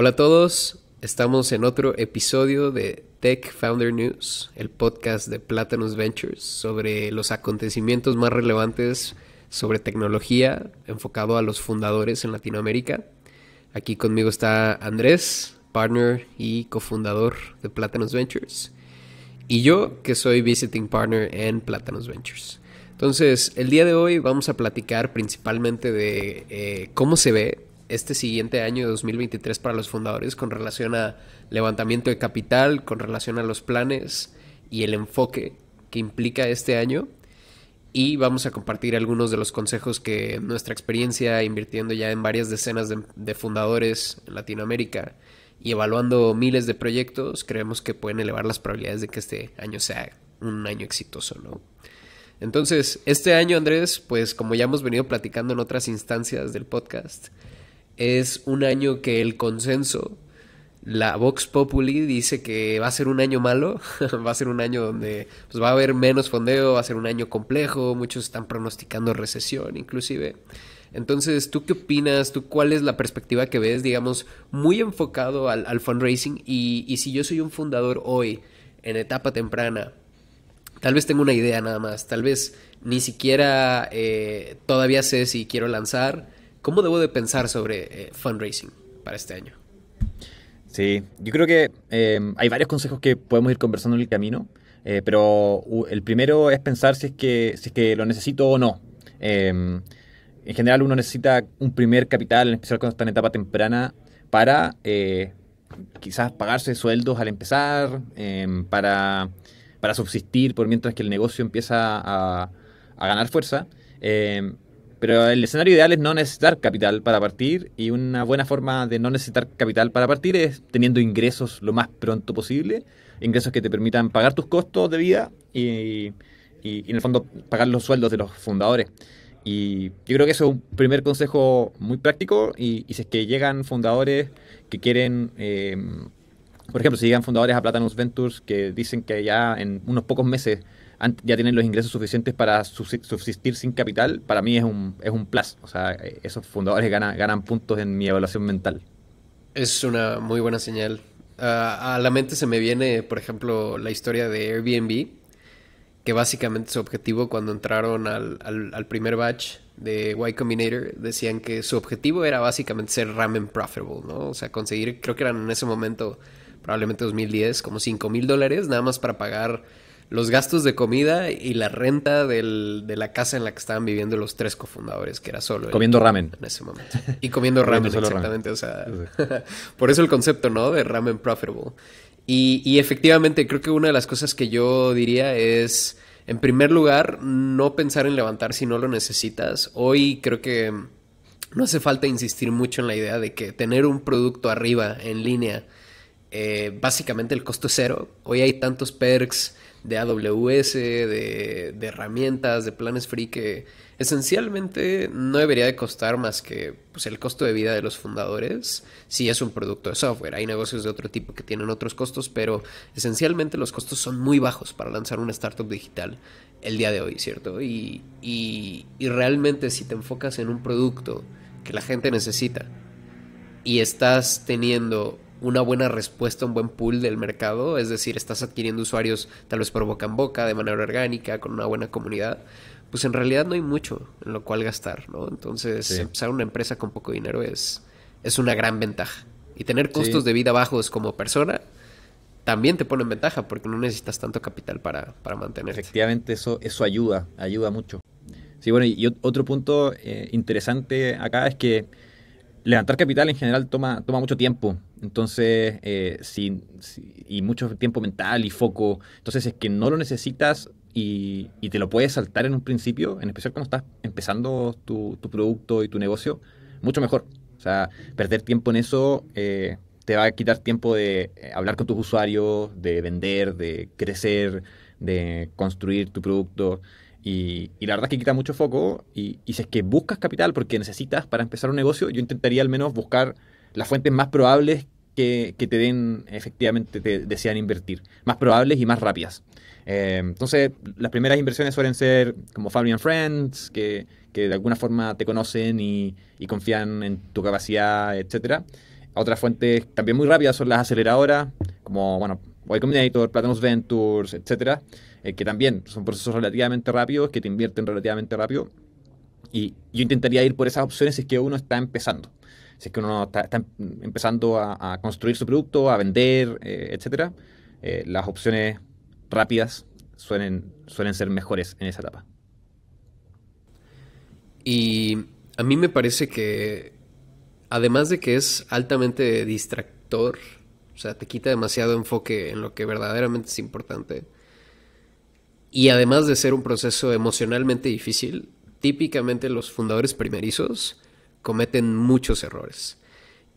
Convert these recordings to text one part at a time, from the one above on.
Hola a todos, estamos en otro episodio de Tech Founder News, el podcast de Platanus Ventures sobre los acontecimientos más relevantes sobre tecnología enfocado a los fundadores en Latinoamérica. Aquí conmigo está Andrés, partner y cofundador de Platanus Ventures, y yo, que soy visiting partner en Platanus Ventures. Entonces, el día de hoy vamos a platicar principalmente de cómo se ve este siguiente año de 2023 para los fundadores con relación a levantamiento de capital, con relación a los planes y el enfoque que implica este año. Y vamos a compartir algunos de los consejos que nuestra experiencia invirtiendo ya en varias decenas de fundadores en Latinoamérica y evaluando miles de proyectos, creemos que pueden elevar las probabilidades de que este año sea un año exitoso, ¿no? Entonces, este año, Andrés, pues como ya hemos venido platicando en otras instancias del podcast, es un año que el consenso, la Vox Populi, dice que va a ser un año malo, va a ser un año donde pues, va a haber menos fondeo, va a ser un año complejo, muchos están pronosticando recesión inclusive. Entonces, ¿tú qué opinas? ¿Tú cuál es la perspectiva que ves, digamos, muy enfocado al fundraising? Y si yo soy un fundador hoy, en etapa temprana, tal vez tengo una idea nada más, tal vez ni siquiera todavía sé si quiero lanzar. ¿Cómo debo de pensar sobre fundraising para este año? Sí, yo creo que hay varios consejos que podemos ir conversando en el camino, pero el primero es pensar si es que lo necesito o no. En general uno necesita un primer capital, en especial cuando está en etapa temprana, para quizás pagarse sueldos al empezar, para subsistir por mientras que el negocio empieza a ganar fuerza. Pero el escenario ideal es no necesitar capital para partir, y una buena forma de no necesitar capital para partir es teniendo ingresos lo más pronto posible, ingresos que te permitan pagar tus costos de vida y en el fondo pagar los sueldos de los fundadores. Y yo creo que eso es un primer consejo muy práctico, y si es que llegan fundadores que quieren, por ejemplo, si llegan fundadores a Platanus Ventures que dicen que ya en unos pocos meses ya tienen los ingresos suficientes para subsistir sin capital, para mí es un plus. O sea, esos fundadores ganan puntos en mi evaluación mental. Es una muy buena señal. A la mente se me viene, por ejemplo, la historia de Airbnb, que básicamente su objetivo cuando entraron al primer batch de Y Combinator, decían que su objetivo era básicamente ser ramen profitable, ¿no? O sea, conseguir, creo que eran en ese momento, probablemente 2010, como $5,000, nada más para pagar los gastos de comida y la renta de la casa en la que estaban viviendo los tres cofundadores, que era solo comiendo ramen en ese momento. Y comiendo ramen, exactamente. Ramen. O sea, por eso el concepto, ¿no? De ramen profitable. Y efectivamente, creo que una de las cosas que yo diría es, en primer lugar, no pensar en levantar si no lo necesitas. Hoy creo que no hace falta insistir mucho en la idea de que tener un producto arriba, en línea, básicamente el costo es cero. Hoy hay tantos perks de AWS, de herramientas, de planes free que esencialmente no debería de costar más que pues, el costo de vida de los fundadores. Si es un producto de software, hay negocios de otro tipo que tienen otros costos, pero esencialmente los costos son muy bajos para lanzar una startup digital el día de hoy, ¿cierto? Y realmente si te enfocas en un producto que la gente necesita y estás teniendo una buena respuesta, un buen pool del mercado, es decir, estás adquiriendo usuarios tal vez por boca en boca, de manera orgánica, con una buena comunidad, pues en realidad no hay mucho en lo cual gastar, ¿no? Entonces, sí, empezar una empresa con poco dinero es una gran ventaja. Y tener costos de vida bajos como persona también te pone en ventaja porque no necesitas tanto capital para mantenerte. Efectivamente, eso ayuda mucho. Sí, bueno, y otro punto interesante acá es que levantar capital en general toma mucho tiempo. Entonces, y mucho tiempo mental y foco. Entonces, es que no lo necesitas y te lo puedes saltar en un principio, en especial cuando estás empezando tu producto y tu negocio, mucho mejor. O sea, perder tiempo en eso te va a quitar tiempo de hablar con tus usuarios, de vender, de crecer, de construir tu producto. Y la verdad es que quita mucho foco. Y si es que buscas capital porque necesitas para empezar un negocio, yo intentaría al menos buscar las fuentes más probables que te den, efectivamente, te desean invertir. Más probables y más rápidas. Entonces, las primeras inversiones suelen ser como Family and Friends, que de alguna forma te conocen y confían en tu capacidad, etcétera. Otras fuentes también muy rápidas son las aceleradoras, como, bueno, Y Combinator, Platinum Ventures, etcétera, que también son procesos relativamente rápidos, que te invierten relativamente rápido. Y yo intentaría ir por esas opciones si es que uno está empezando. Si es que uno está empezando a construir su producto, a vender, etcétera, las opciones rápidas suelen ser mejores en esa etapa. Y a mí me parece que, además de que es altamente distractor, o sea, te quita demasiado enfoque en lo que verdaderamente es importante, y además de ser un proceso emocionalmente difícil, típicamente los fundadores primerizos cometen muchos errores.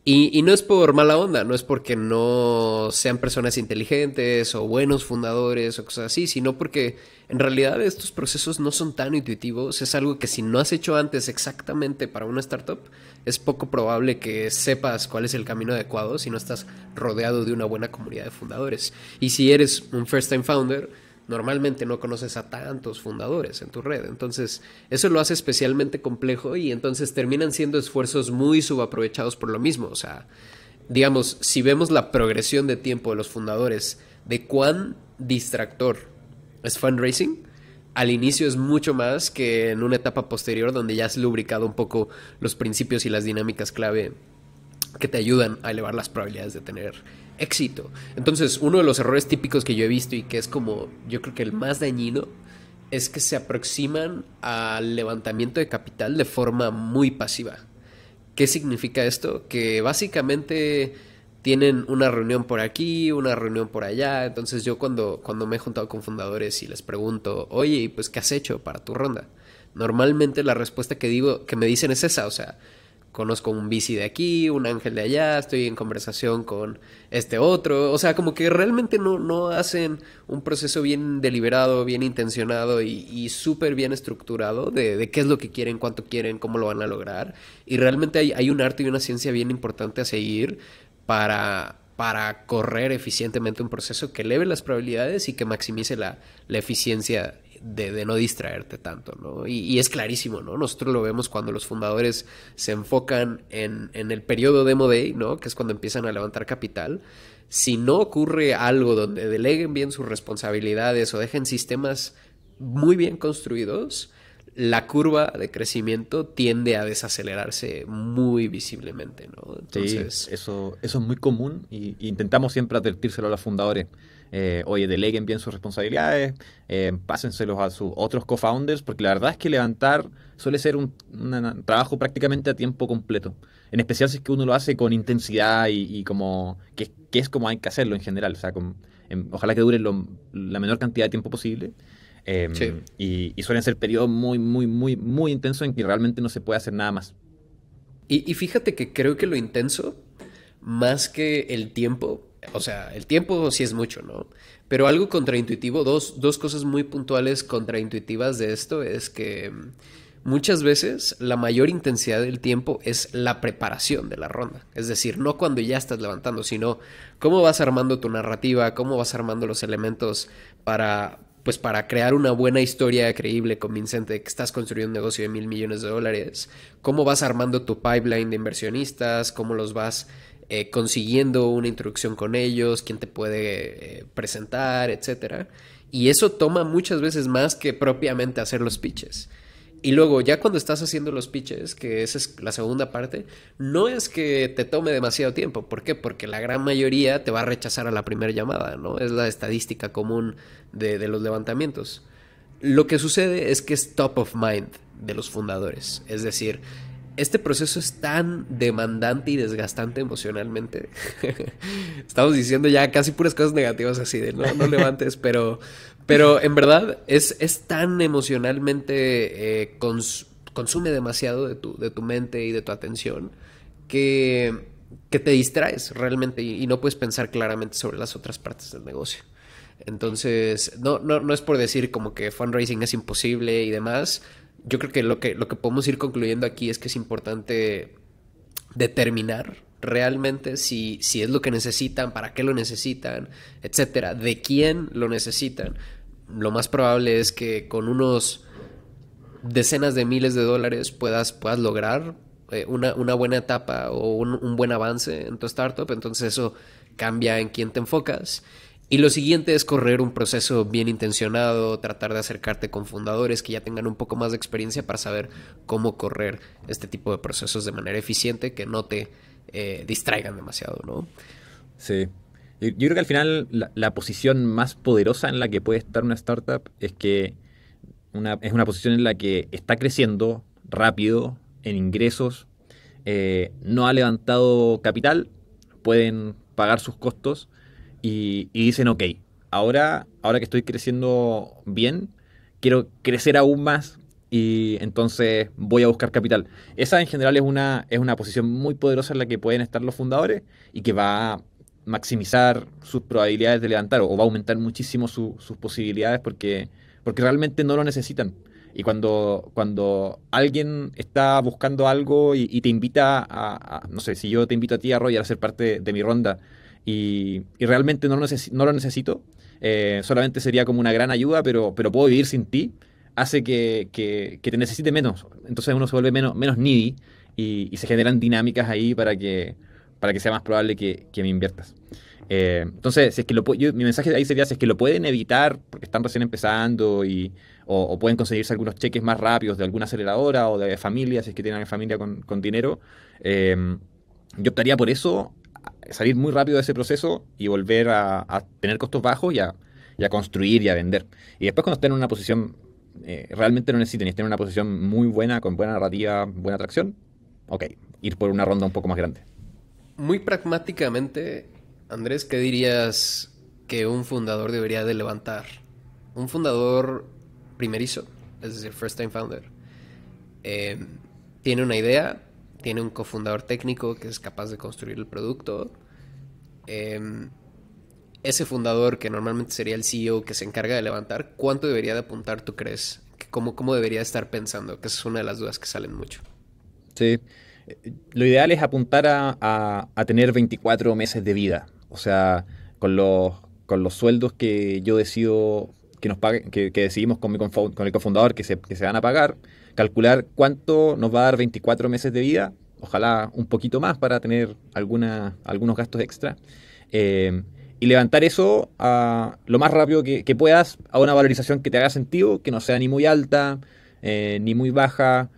Y no es por mala onda, no es porque no sean personas inteligentes o buenos fundadores o cosas así, sino porque en realidad estos procesos no son tan intuitivos. Es algo que si no has hecho antes exactamente para una startup, es poco probable que sepas cuál es el camino adecuado si no estás rodeado de una buena comunidad de fundadores. Y si eres un first time founder, normalmente no conoces a tantos fundadores en tu red. Entonces, eso lo hace especialmente complejo y entonces terminan siendo esfuerzos muy subaprovechados por lo mismo. O sea, digamos, si vemos la progresión de tiempo de los fundadores, de cuán distractor es fundraising, al inicio es mucho más que en una etapa posterior donde ya has lubricado un poco los principios y las dinámicas clave que te ayudan a elevar las probabilidades de tener éxito. Entonces, uno de los errores típicos que yo he visto y que es como, yo creo que el más dañino, es que se aproximan al levantamiento de capital de forma muy pasiva. ¿Qué significa esto? Que básicamente tienen una reunión por aquí, una reunión por allá. Entonces yo cuando me he juntado con fundadores y les pregunto, oye, pues ¿qué has hecho para tu ronda? Normalmente la respuesta que me dicen es esa, o sea, conozco un VC de aquí, un ángel de allá, estoy en conversación con este otro. O sea, como que realmente no hacen un proceso bien deliberado, bien intencionado y súper bien estructurado de qué es lo que quieren, cuánto quieren, cómo lo van a lograr. Y realmente hay un arte y una ciencia bien importante a seguir para correr eficientemente un proceso que eleve las probabilidades y que maximice la eficiencia de no distraerte tanto, ¿no? Y es clarísimo, ¿no? Nosotros lo vemos cuando los fundadores se enfocan en el periodo Demo Day, ¿no? Que es cuando empiezan a levantar capital. Si no ocurre algo donde deleguen bien sus responsabilidades o dejen sistemas muy bien construidos, la curva de crecimiento tiende a desacelerarse muy visiblemente, ¿no? Entonces, Sí, eso es muy común y intentamos siempre advertírselo a los fundadores. Oye, deleguen bien sus responsabilidades, pásenselos a sus otros co-founders, porque la verdad es que levantar suele ser un trabajo prácticamente a tiempo completo. En especial si es que uno lo hace con intensidad y como que es como hay que hacerlo en general. O sea, ojalá que dure la menor cantidad de tiempo posible. sí. Y suelen ser periodos muy, muy, muy, muy intensos en que realmente no se puede hacer nada más. Y fíjate que creo que lo intenso, más que el tiempo, o sea, el tiempo sí es mucho, ¿no? Pero algo contraintuitivo, dos cosas muy puntuales contraintuitivas de esto es que muchas veces la mayor intensidad del tiempo es la preparación de la ronda. Es decir, no cuando ya estás levantando, sino cómo vas armando tu narrativa, cómo vas armando los elementos para crear una buena historia creíble, convincente de que estás construyendo un negocio de $1,000 millones, cómo vas armando tu pipeline de inversionistas, cómo los vas consiguiendo una introducción con ellos, quién te puede presentar, etcétera. Y eso toma muchas veces más que propiamente hacer los pitches. Y luego, ya cuando estás haciendo los pitches, que esa es la segunda parte, no es que te tome demasiado tiempo. ¿Por qué? Porque la gran mayoría te va a rechazar a la primera llamada, ¿no? Es la estadística común de los levantamientos. Lo que sucede es que es top of mind de los fundadores. Es decir, este proceso es tan demandante y desgastante emocionalmente. Estamos diciendo ya casi puras cosas negativas así de no levantes, pero en verdad es tan emocionalmente consume demasiado de tu mente y de tu atención que te distraes realmente y no puedes pensar claramente sobre las otras partes del negocio. Entonces, no es por decir como que fundraising es imposible y demás. Yo creo que lo que podemos ir concluyendo aquí es que es importante determinar realmente si es lo que necesitan, para qué lo necesitan, etcétera, de quién lo necesitan. Lo más probable es que con unos decenas de miles de dólares puedas lograr una buena etapa o un buen avance en tu startup, entonces eso cambia en quién te enfocas. Y lo siguiente es correr un proceso bien intencionado, tratar de acercarte con fundadores que ya tengan un poco más de experiencia para saber cómo correr este tipo de procesos de manera eficiente, que no te distraigan demasiado, ¿no? Sí. Yo creo que al final la posición más poderosa en la que puede estar una startup es que es una posición en la que está creciendo rápido en ingresos, no ha levantado capital, pueden pagar sus costos y dicen, ok, ahora que estoy creciendo bien, quiero crecer aún más y entonces voy a buscar capital. Esa en general es una posición muy poderosa en la que pueden estar los fundadores y que va a maximizar sus probabilidades de levantar o va a aumentar muchísimo sus posibilidades porque realmente no lo necesitan. Y cuando alguien está buscando algo y te invita no sé, si yo te invito a ti, a Roger, a ser parte de mi ronda y realmente no lo necesito, solamente sería como una gran ayuda, pero puedo vivir sin ti, hace que te necesite menos. Entonces uno se vuelve menos needy y se generan dinámicas ahí para que sea más probable que me inviertas. Entonces, si es que mi mensaje ahí sería, si es que lo pueden evitar porque están recién empezando o pueden conseguirse algunos cheques más rápidos de alguna aceleradora o de familia, si es que tienen familia con dinero, yo optaría por eso, salir muy rápido de ese proceso y volver a tener costos bajos y a construir y a vender. Y después cuando estén en una posición, realmente no necesiten, y estén en una posición muy buena, con buena narrativa, buena atracción, ok, ir por una ronda un poco más grande. Muy pragmáticamente, Andrés, ¿qué dirías que un fundador debería de levantar? Un fundador primerizo, es decir, first time founder, eh, tiene una idea, tiene un cofundador técnico que es capaz de construir el producto. eh, Ese fundador, que normalmente sería el CEO que se encarga de levantar, ¿cuánto debería de apuntar, tú crees? ¿Cómo debería estar pensando? Que esa es una de las dudas que salen mucho. Sí. Lo ideal es apuntar a tener 24 meses de vida. O sea, con con los sueldos que yo decido que nos pague, que decidimos con el cofundador que se van a pagar, calcular cuánto nos va a dar 24 meses de vida, ojalá un poquito más para tener algunos gastos extra. eh, y levantar eso lo más rápido que puedas a una valorización que te haga sentido, que no sea ni muy alta, ni muy baja,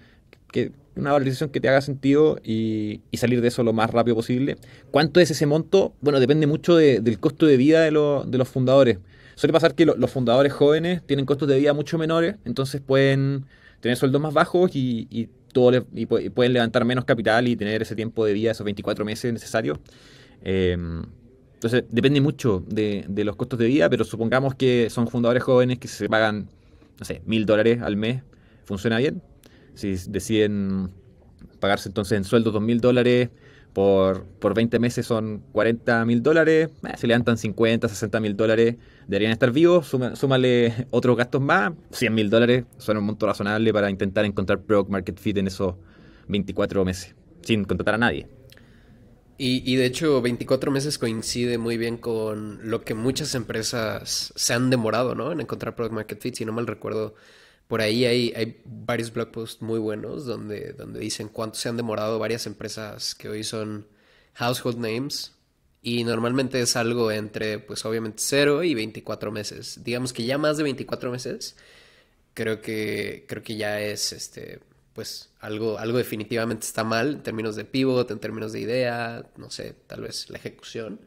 una valorización que te haga sentido y salir de eso lo más rápido posible. ¿Cuánto es ese monto? Bueno, depende mucho del costo de vida de los fundadores. Suele pasar que los fundadores jóvenes tienen costos de vida mucho menores, entonces pueden tener sueldos más bajos y pueden levantar menos capital y tener ese tiempo de vida, esos 24 meses necesarios. Eh, entonces, depende mucho de los costos de vida, pero supongamos que son fundadores jóvenes que se pagan, no sé, $1.000 al mes. ¿Funciona bien? Si deciden pagarse entonces en sueldo $2.000 por 20 meses son $40.000, se levantan $50.000, $60.000, deberían estar vivos, súmale otros gastos más, $100.000 son un monto razonable para intentar encontrar product market fit en esos 24 meses, sin contratar a nadie. Y de hecho, 24 meses coincide muy bien con lo que muchas empresas se han demorado, ¿no? En encontrar product market fit. Si no mal recuerdo, por ahí hay varios blog posts muy buenos donde dicen cuánto se han demorado varias empresas que hoy son household names. Y normalmente es algo entre, pues obviamente, 0 y 24 meses. Digamos que ya más de 24 meses, creo que ya es pues algo definitivamente está mal en términos de pivot, en términos de idea, no sé, tal vez la ejecución.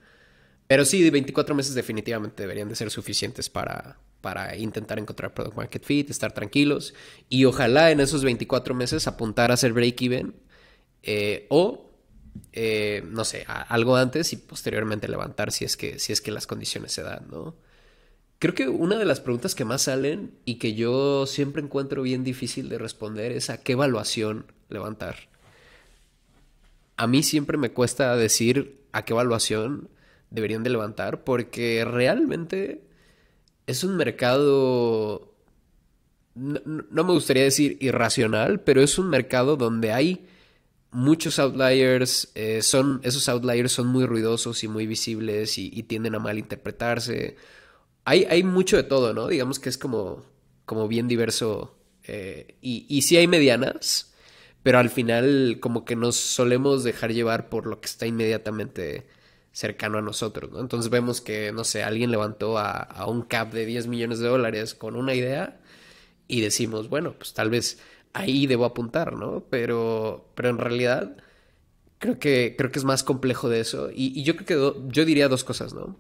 Pero sí, de 24 meses definitivamente deberían de ser suficientes para intentar encontrar product market fit, estar tranquilos y ojalá en esos 24 meses apuntar a hacer break-even no sé, algo antes y posteriormente levantar si es que las condiciones se dan, ¿no? Creo que una de las preguntas que más salen y que yo siempre encuentro bien difícil de responder es a qué evaluación levantar. A mí siempre me cuesta decir a qué evaluación deberían de levantar porque realmente es un mercado, no me gustaría decir irracional, pero es un mercado donde hay muchos outliers, esos outliers son muy ruidosos y muy visibles y tienden a malinterpretarse. Hay mucho de todo, ¿no? Digamos que es como bien diverso. Y sí hay medianas, pero al final como que nos solemos dejar llevar por lo que está inmediatamente cercano a nosotros, ¿no? Entonces vemos que, no sé, alguien levantó a un cap de $10 millones con una idea y decimos, bueno, pues tal vez ahí debo apuntar, ¿no? Pero en realidad creo que es más complejo de eso. Y yo creo que yo diría dos cosas, ¿no?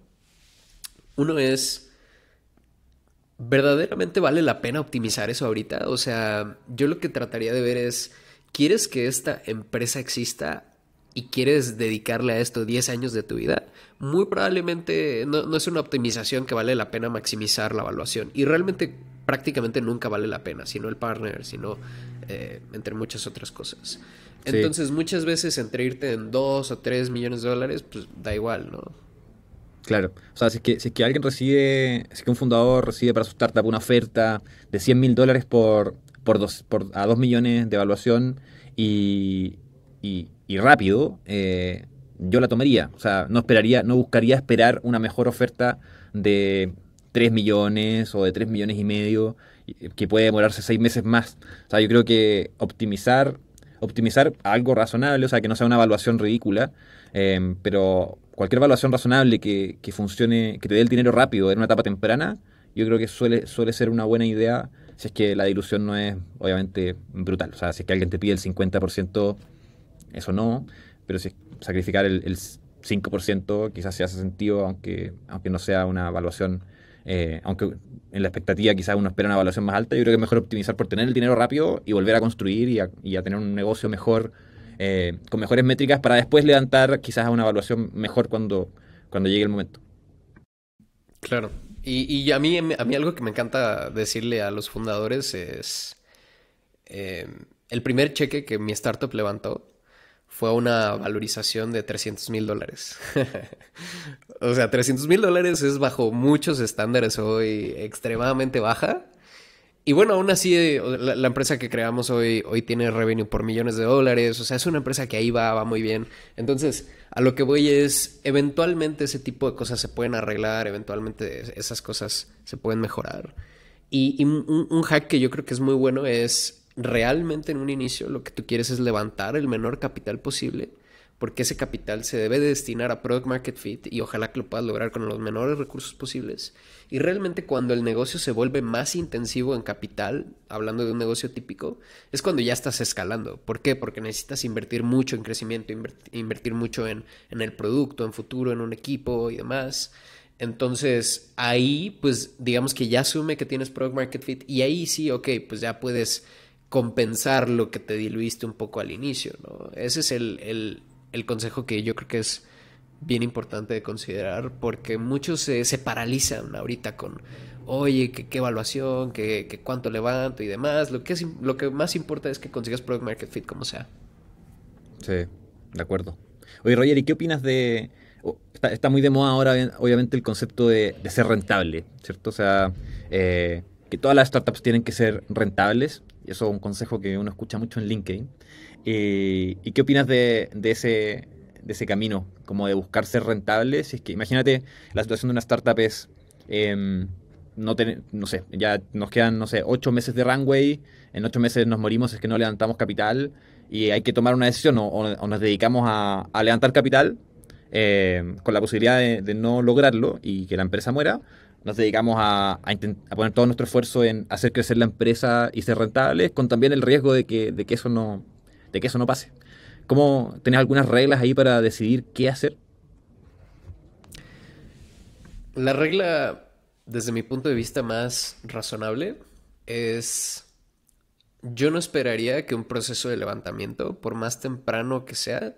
Uno es, ¿verdaderamente vale la pena optimizar eso ahorita? O sea, yo lo que trataría de ver es, ¿quieres que esta empresa exista y quieres dedicarle a esto 10 años de tu vida? Muy probablemente no es una optimización que vale la pena maximizar la evaluación. Y realmente prácticamente nunca vale la pena, sino el partner, sino entre muchas otras cosas. Sí, Entonces, muchas veces entre irte en 2 o 3 millones de dólares, pues da igual, ¿no? claro. O sea, si es que alguien recibe, si es que un fundador recibe para su startup una oferta de $100.000 a 2 millones de evaluación y rápido, yo la tomaría. O sea, no buscaría esperar una mejor oferta de 3 millones o de 3,5 millones que puede demorarse 6 meses más. O sea, yo creo que optimizar algo razonable, o sea, que no sea una evaluación ridícula, pero cualquier evaluación razonable que funcione, que te dé el dinero rápido en una etapa temprana, yo creo que suele ser una buena idea si es que la dilución no es obviamente brutal. O sea, si es que alguien te pide el 50%, eso no, pero si es sacrificar el 5% quizás se hace sentido, aunque no sea una evaluación, aunque en la expectativa quizás uno espera una evaluación más alta. Yo creo que es mejor optimizar por tener el dinero rápido y volver a construir y a tener un negocio mejor, con mejores métricas para después levantar quizás a una evaluación mejor cuando llegue el momento. Claro. Y a mí algo que me encanta decirle a los fundadores es, eh, el primer cheque que mi startup levantó fue una valorización de $300,000. O sea, $300,000 es bajo muchos estándares hoy extremadamente baja. Y bueno, aún así, la empresa que creamos hoy tiene revenue por millones de dólares. O sea, es una empresa que ahí va muy bien. Entonces, a lo que voy es, eventualmente ese tipo de cosas se pueden arreglar, eventualmente esas cosas se pueden mejorar. Y un hack que yo creo que es muy bueno es, realmente en un inicio lo que tú quieres es levantar el menor capital posible, porque ese capital se debe de destinar a Product Market Fit y ojalá que lo puedas lograr con los menores recursos posibles. Y realmente cuando el negocio se vuelve más intensivo en capital, hablando de un negocio típico, es cuando ya estás escalando. ¿Por qué? Porque necesitas invertir mucho en crecimiento, invertir mucho en el producto, en futuro, en un equipo y demás. Entonces ahí pues digamos que ya asume que tienes Product Market Fit y ahí sí, ok, pues ya puedes compensar lo que te diluiste un poco al inicio, ¿no? Ese es el consejo que yo creo que es bien importante de considerar porque muchos se paralizan ahorita con, oye, qué evaluación, qué cuánto levanto y demás. Lo que más importa es que consigas Product Market Fit como sea. Sí, de acuerdo. Oye, Roger, ¿y qué opinas de... está muy de moda ahora, obviamente, el concepto de ser rentable, ¿cierto? O sea, que todas las startups tienen que ser rentables, y eso es un consejo que uno escucha mucho en LinkedIn. ¿Y qué opinas de ese camino, como de buscar ser rentable? Si es que, imagínate, la situación de una startup es... em, no sé, ya nos quedan, no sé, 8 meses de runway, en 8 meses nos morimos si es que no levantamos capital y hay que tomar una decisión o nos dedicamos a levantar capital, con la posibilidad de no lograrlo y que la empresa muera, nos dedicamos a poner todo nuestro esfuerzo en hacer crecer la empresa y ser rentables, con también el riesgo de que eso no pase. ¿Cómo tenés algunas reglas ahí para decidir qué hacer? La regla, desde mi punto de vista más razonable, es yo no esperaría que un proceso de levantamiento, por más temprano que sea,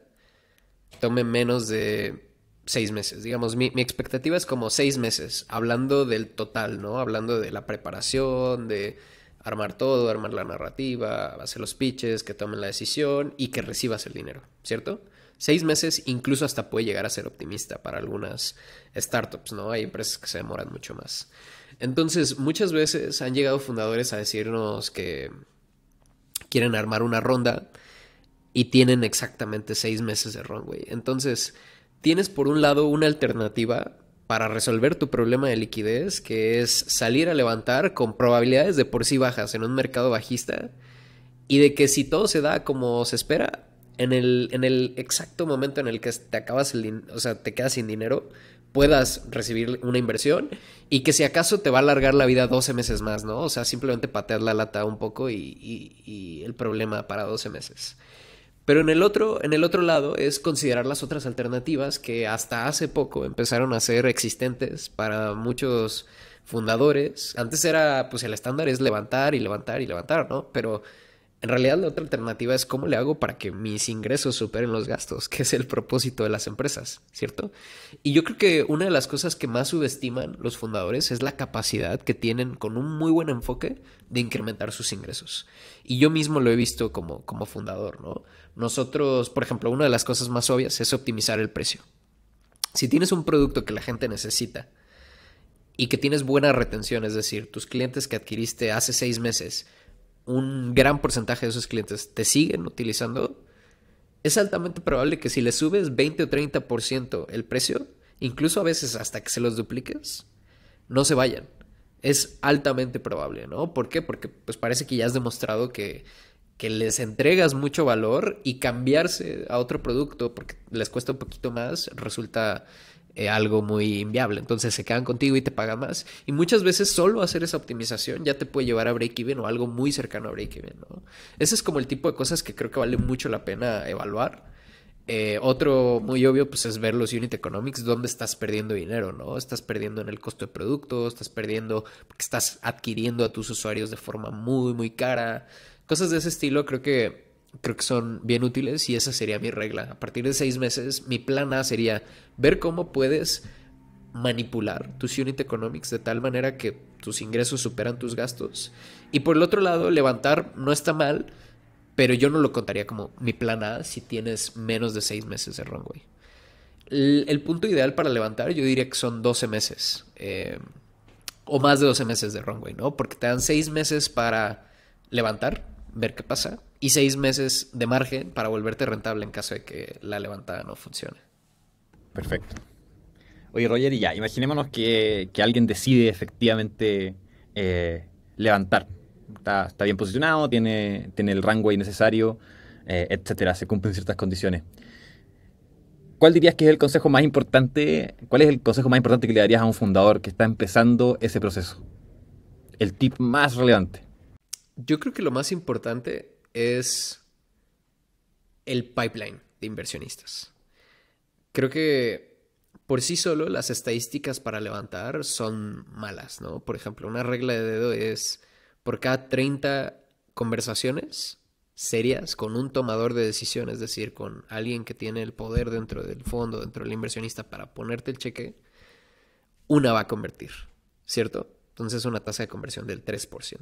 tome menos de 6 meses. Digamos, mi expectativa es como 6 meses, hablando del total, ¿no? Hablando de la preparación, de armar todo, armar la narrativa, hacer los pitches, que tomen la decisión y que recibas el dinero, ¿cierto? 6 meses incluso hasta puede llegar a ser optimista para algunas startups, ¿no? Hay empresas que se demoran mucho más. Entonces, muchas veces han llegado fundadores a decirnos que quieren armar una ronda y tienen exactamente 6 meses de runway. Entonces, tienes por un lado una alternativa para resolver tu problema de liquidez, que es salir a levantar con probabilidades de por sí bajas en un mercado bajista y de que si todo se da como se espera, en el exacto momento en el que te acabas o sea, te quedas sin dinero, puedas recibir una inversión y que si acaso te va a alargar la vida 12 meses más, ¿no? O sea, simplemente patear la lata un poco y el problema para 12 meses. Pero en el otro lado es considerar las otras alternativas que hasta hace poco empezaron a ser existentes para muchos fundadores. Antes era, pues el estándar es levantar y levantar y levantar, ¿no? Pero en realidad la otra alternativa es cómo le hago para que mis ingresos superen los gastos, que es el propósito de las empresas, ¿cierto? Y yo creo que una de las cosas que más subestiman los fundadores es la capacidad que tienen con un muy buen enfoque de incrementar sus ingresos. Y yo mismo lo he visto como fundador, ¿no? Nosotros, por ejemplo, una de las cosas más obvias es optimizar el precio. Si tienes un producto que la gente necesita y que tienes buena retención, es decir, tus clientes que adquiriste hace 6 meses, un gran porcentaje de esos clientes te siguen utilizando, es altamente probable que si le subes 20 o 30% el precio, incluso a veces hasta que se los dupliques, no se vayan. Es altamente probable, ¿no? ¿Por qué? Porque pues parece que ya has demostrado que les entregas mucho valor y cambiarse a otro producto porque les cuesta un poquito más resulta algo muy inviable. Entonces se quedan contigo y te pagan más. Y muchas veces solo hacer esa optimización ya te puede llevar a break-even o algo muy cercano a break-even, ¿no? Ese es como el tipo de cosas que creo que vale mucho la pena evaluar. Otro muy obvio pues es ver los unit economics, dónde estás perdiendo dinero, ¿no? Estás perdiendo en el costo de producto, estás perdiendo porque estás adquiriendo a tus usuarios de forma muy, muy cara. Cosas de ese estilo creo que son bien útiles y esa sería mi regla. A partir de 6 meses, mi plan A sería ver cómo puedes manipular tus unit economics de tal manera que tus ingresos superan tus gastos. Y por el otro lado, levantar no está mal, pero yo no lo contaría como mi plan A si tienes menos de 6 meses de runway. El punto ideal para levantar yo diría que son 12 meses. O más de 12 meses de runway, ¿no? Porque te dan 6 meses para levantar, ver qué pasa, y 6 meses de margen para volverte rentable en caso de que la levantada no funcione. Perfecto. Oye, Roger, y ya, imaginémonos que alguien decide efectivamente levantar. Está bien posicionado, tiene el runway necesario, etcétera, se cumplen ciertas condiciones. ¿Cuál dirías que es el consejo más importante? ¿Cuál es el consejo más importante que le darías a un fundador que está empezando ese proceso? El tip más relevante. Yo creo que lo más importante es el pipeline de inversionistas. Creo que por sí solo las estadísticas para levantar son malas, ¿no? Por ejemplo, una regla de dedo es por cada 30 conversaciones serias con un tomador de decisiones, es decir, con alguien que tiene el poder dentro del fondo, dentro del inversionista para ponerte el cheque, una va a convertir, ¿cierto? Entonces una tasa de conversión del 3%.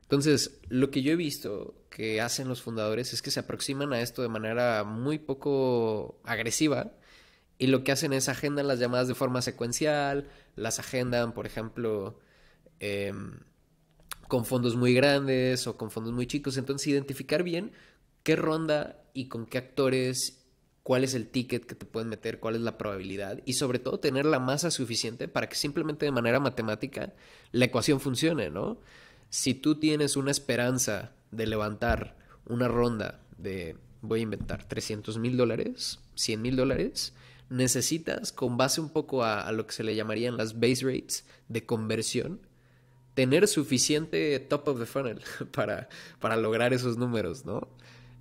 Entonces, lo que yo he visto que hacen los fundadores es que se aproximan a esto de manera muy poco agresiva y lo que hacen es agendan las llamadas de forma secuencial, las agendan, por ejemplo, con fondos muy grandes o con fondos muy chicos. Entonces, identificar bien qué ronda y con qué actores, cuál es el ticket que te pueden meter, cuál es la probabilidad y sobre todo tener la masa suficiente para que simplemente de manera matemática la ecuación funcione, ¿no? Si tú tienes una esperanza de levantar una ronda de, voy a inventar, $300,000, $100,000, necesitas, con base un poco a lo que se le llamarían las base rates de conversión, tener suficiente top of the funnel para lograr esos números, ¿no?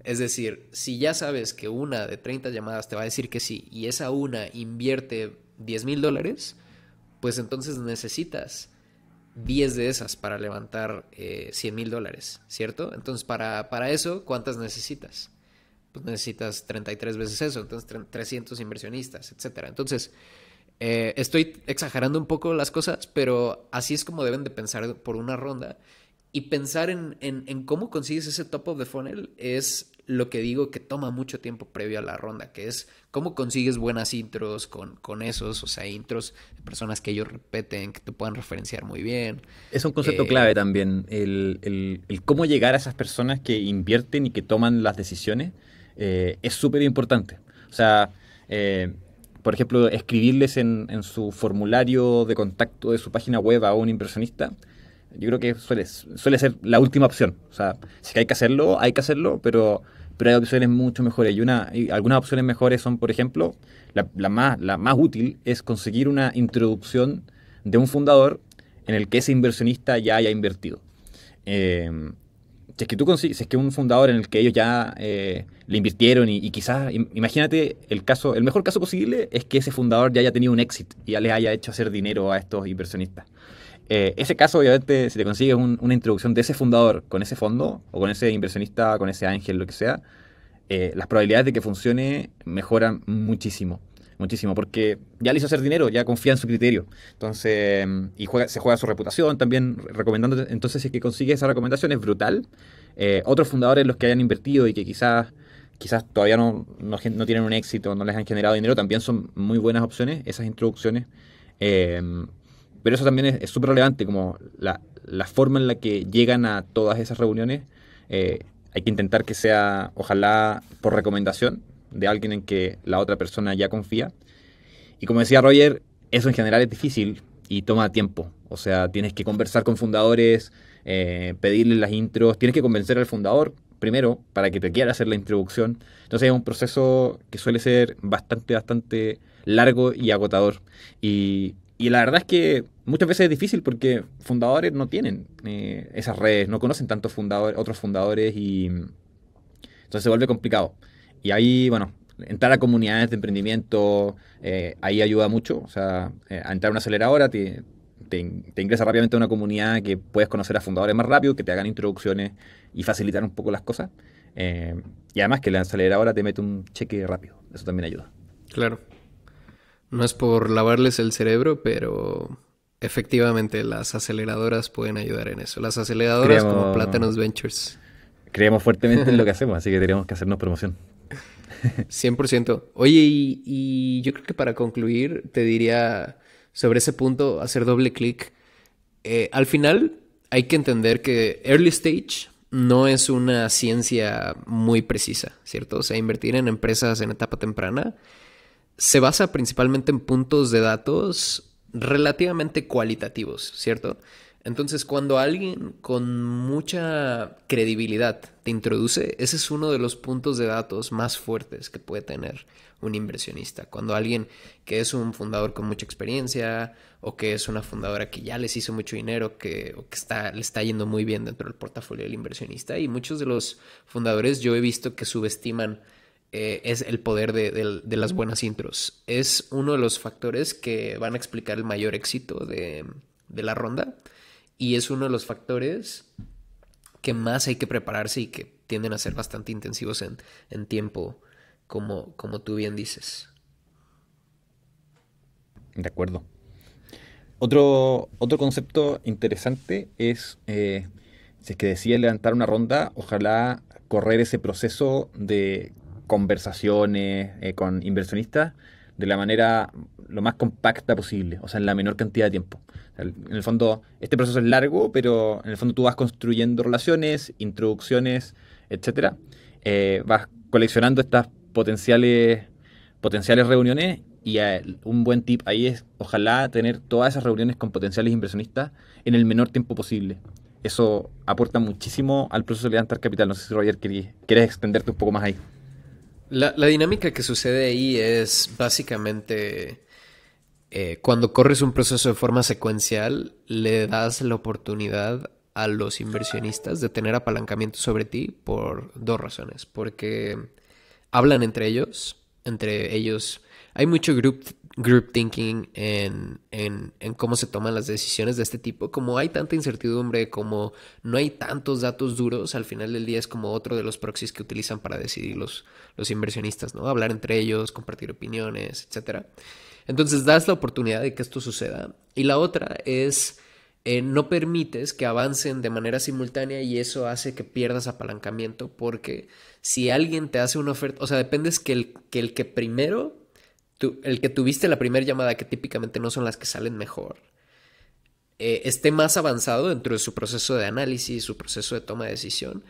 Es decir, si ya sabes que una de 30 llamadas te va a decir que sí y esa una invierte $10,000, pues entonces necesitas 10 de esas para levantar $100,000, ¿cierto? Entonces, para eso, ¿cuántas necesitas? Pues necesitas 33 veces eso, entonces 300 inversionistas, etcétera. Entonces, estoy exagerando un poco las cosas, pero así es como deben de pensar por una ronda. Y pensar en cómo consigues ese top of the funnel es lo que digo que toma mucho tiempo previo a la ronda, que es cómo consigues buenas intros con esos, o sea, intros de personas que ellos repeten, que te puedan referenciar muy bien. Es un concepto clave también, el cómo llegar a esas personas que invierten y que toman las decisiones es súper importante. O sea, por ejemplo, escribirles en su formulario de contacto de su página web a un inversionista yo creo que suele ser la última opción. O sea, si hay que hacerlo, pero hay opciones mucho mejores. Y algunas opciones mejores son, por ejemplo, la más útil es conseguir una introducción de un fundador en el que ese inversionista ya haya invertido. Eh, si es que un fundador en el que ellos ya le invirtieron y quizás, imagínate el mejor caso posible es que ese fundador ya haya tenido un exit y ya les haya hecho hacer dinero a estos inversionistas. Ese caso, obviamente, si te consigues una introducción de ese fundador con ese fondo o con ese inversionista, con ese ángel, lo que sea, las probabilidades de que funcione mejoran muchísimo. Muchísimo, porque ya le hizo hacer dinero, ya confía en su criterio. Entonces, se juega su reputación también, recomendando. Entonces, si es que consigue esa recomendación, es brutal. Otros fundadores, los que hayan invertido y que quizás todavía no tienen un éxito, no les han generado dinero, también son muy buenas opciones, esas introducciones. Pero eso también es súper relevante, como la forma en la que llegan a todas esas reuniones. Hay que intentar que sea, ojalá, por recomendación de alguien en que la otra persona ya confía. Y como decía Roger, eso en general es difícil y toma tiempo. O sea, tienes que conversar con fundadores, pedirles las intros, tienes que convencer al fundador primero para que te quiera hacer la introducción. Entonces es un proceso que suele ser bastante largo y agotador. Y la verdad es que muchas veces es difícil porque fundadores no tienen esas redes, no conocen tantos otros fundadores y entonces se vuelve complicado. Y ahí, bueno, entrar a comunidades de emprendimiento, ahí ayuda mucho. O sea, a entrar a una aceleradora te ingresa rápidamente a una comunidad que puedes conocer a fundadores más rápido, que te hagan introducciones y facilitar un poco las cosas. Y además que la aceleradora te mete un cheque rápido. Eso también ayuda. Claro. No es por lavarles el cerebro, pero efectivamente las aceleradoras pueden ayudar en eso. Las aceleradoras como Plátanos Ventures. Creemos fuertemente en lo que hacemos, así que tenemos que hacernos promoción. 100%. Oye, y yo creo que para concluir te diría sobre ese punto, hacer doble clic. Al final hay que entender que early stage no es una ciencia muy precisa, ¿cierto? O sea, invertir en empresas en etapa temprana se basa principalmente en puntos de datos relativamente cualitativos, ¿cierto? Entonces, cuando alguien con mucha credibilidad te introduce, ese es uno de los puntos de datos más fuertes que puede tener un inversionista. Cuando alguien que es un fundador con mucha experiencia o que es una fundadora que ya les hizo mucho dinero o que le está yendo muy bien dentro del portafolio del inversionista. Y muchos de los fundadores yo he visto que subestiman es el poder de las buenas intros. Es uno de los factores que van a explicar el mayor éxito de la ronda. Y es uno de los factores que más hay que prepararse y que tienden a ser bastante intensivos en tiempo, como tú bien dices. De acuerdo. Otro concepto interesante es, si es que decides levantar una ronda, ojalá correr ese proceso de conversaciones con inversionistas de la manera lo más compacta posible, o sea, en la menor cantidad de tiempo. O sea, en el fondo, este proceso es largo, pero en el fondo tú vas construyendo relaciones, introducciones, etcétera. Vas coleccionando estas potenciales reuniones y un buen tip ahí es, ojalá, tener todas esas reuniones con potenciales inversionistas en el menor tiempo posible. Eso aporta muchísimo al proceso de levantar capital. No sé si, Roger, quieres extenderte un poco más ahí. La dinámica que sucede ahí es básicamente cuando corres un proceso de forma secuencial, le das la oportunidad a los inversionistas de tener apalancamiento sobre ti por dos razones. Porque hablan entre ellos hay mucho group thinking en cómo se toman las decisiones de este tipo. Como hay tanta incertidumbre, como no hay tantos datos duros, al final del día es como otro de los proxies que utilizan para decidir los inversionistas, ¿no? Hablar entre ellos, compartir opiniones, etcétera. Entonces das la oportunidad de que esto suceda. Y la otra es no permites que avancen de manera simultánea y eso hace que pierdas apalancamiento porque si alguien te hace una oferta, o sea, dependes que el que primero, el que tuviste la primera llamada, que típicamente no son las que salen mejor, esté más avanzado dentro de su proceso de análisis, su proceso de toma de decisión,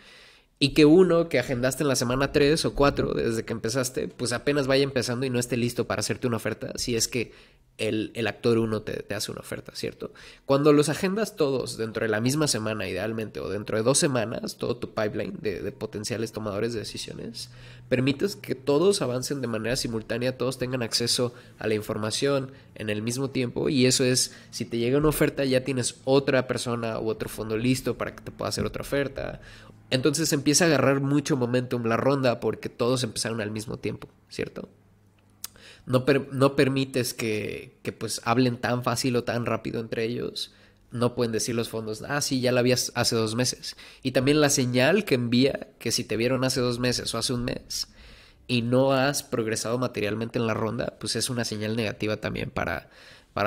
y que uno que agendaste en la semana 3 o 4 desde que empezaste, pues apenas vaya empezando y no esté listo para hacerte una oferta, si es que el actor uno te hace una oferta, ¿cierto? Cuando los agendas todos dentro de la misma semana, idealmente, o dentro de 2 semanas, todo tu pipeline de potenciales tomadores de decisiones, permites que todos avancen de manera simultánea, todos tengan acceso a la información en el mismo tiempo, y eso es, si te llega una oferta, ya tienes otra persona u otro fondo listo para que te pueda hacer otra oferta. Entonces empieza a agarrar mucho momentum la ronda porque todos empezaron al mismo tiempo, ¿cierto? No permites que pues hablen tan fácil o tan rápido entre ellos. No pueden decir los fondos, sí, ya la vías hace 2 meses. Y también la señal que envía, que si te vieron hace 2 meses o hace un mes y no has progresado materialmente en la ronda, pues es una señal negativa también para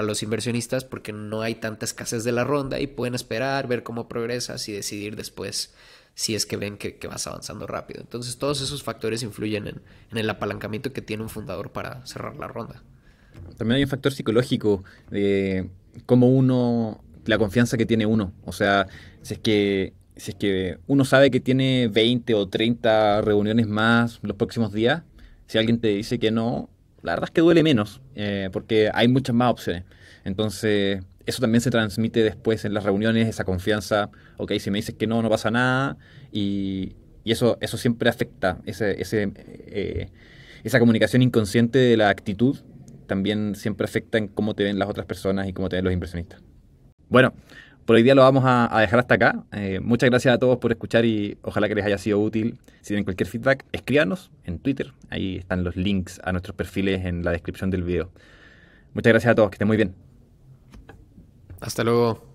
los inversionistas, porque no hay tanta escasez de la ronda y pueden esperar, ver cómo progresas y decidir después si es que ven que vas avanzando rápido. Entonces todos esos factores influyen en el apalancamiento que tiene un fundador para cerrar la ronda. También hay un factor psicológico de cómo uno, la confianza que tiene uno. O sea, si es que uno sabe que tiene 20 o 30 reuniones más los próximos días, si alguien te dice que no, la verdad es que duele menos, porque hay muchas más opciones. Entonces, eso también se transmite después en las reuniones, esa confianza. Ok, si me dices que no, no pasa nada. Y eso siempre afecta, esa comunicación inconsciente de la actitud también siempre afecta en cómo te ven las otras personas y cómo te ven los inversionistas. Bueno, por hoy día lo vamos a dejar hasta acá. Muchas gracias a todos por escuchar y ojalá que les haya sido útil. Si tienen cualquier feedback, escríbanos en Twitter. Ahí están los links a nuestros perfiles en la descripción del video. Muchas gracias a todos, que estén muy bien. Hasta luego.